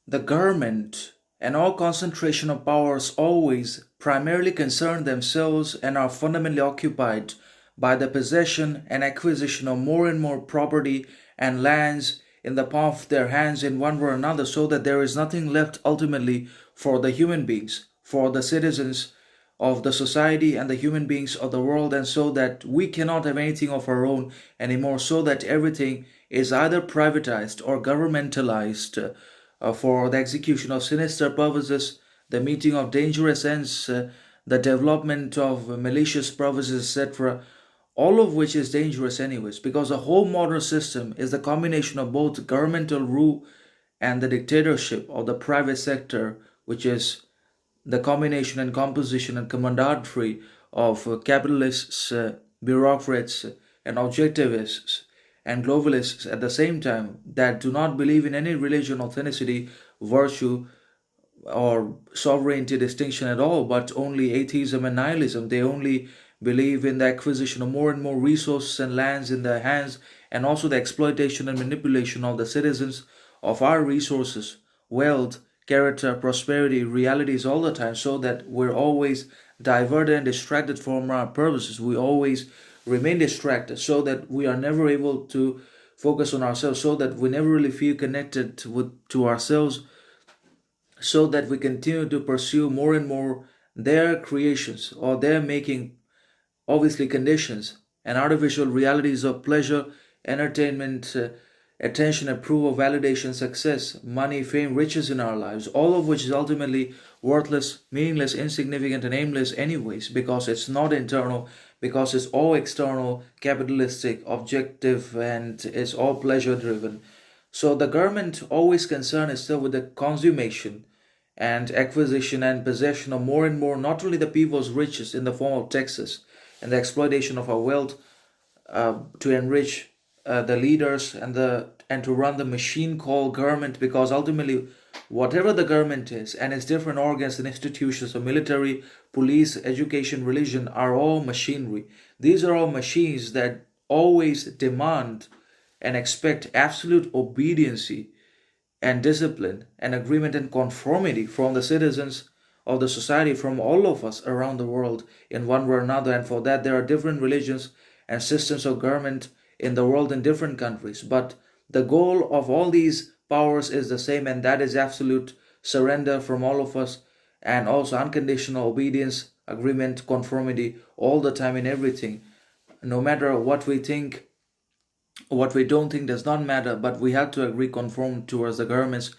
The government and all concentration of powers always primarily concern themselves and are fundamentally occupied by the possession and acquisition of more and more property and lands in the palm of their hands in one way or another, so that there is nothing left ultimately for the human beings, for the citizens of the society and the human beings of the world, and so that we cannot have anything of our own anymore, so that everything is either privatized or governmentalized for the execution of sinister purposes, the meeting of dangerous ends, the development of malicious purposes, etc. All of which is dangerous, anyways, because the whole modern system is the combination of both governmental rule and the dictatorship of the private sector, which is the combination and composition and commandery of capitalists, bureaucrats, and objectivists and globalists at the same time that do not believe in any religion, authenticity, virtue, or sovereignty distinction at all, but only atheism and nihilism. They only believe in the acquisition of more and more resources and lands in their hands, and also the exploitation and manipulation of the citizens of our resources, wealth, character, prosperity, realities all the time, so that we're always diverted and distracted from our purposes. We always remain distracted, so that we are never able to focus on ourselves, so that we never really feel connected with to ourselves, so that we continue to pursue more and more their creations or their making, obviously conditions and artificial realities of pleasure, entertainment, attention, approval, validation, success, money, fame, riches in our lives, all of which is ultimately worthless, meaningless, insignificant, and aimless, anyways, because it's not internal, because it's all external, capitalistic, objective, and it's all pleasure driven. So the government always concerned is still with the consummation and acquisition and possession of more and more, not only the people's riches in the form of taxes and the exploitation of our wealth, to enrich the leaders and to run the machine called government, because ultimately whatever the government is and its different organs and institutions of military, police, education, religion are all machinery. These are all machines that always demand and expect absolute obedience and discipline and agreement and conformity from the citizens of the society, from all of us around the world in one way or another. And for that, there are different religions and systems of government in the world in different countries. But the goal of all these powers is the same, and that is absolute surrender from all of us, and also unconditional obedience, agreement, conformity all the time in everything. No matter what we think, what we don't think does not matter, but we have to agree, conform towards the governments,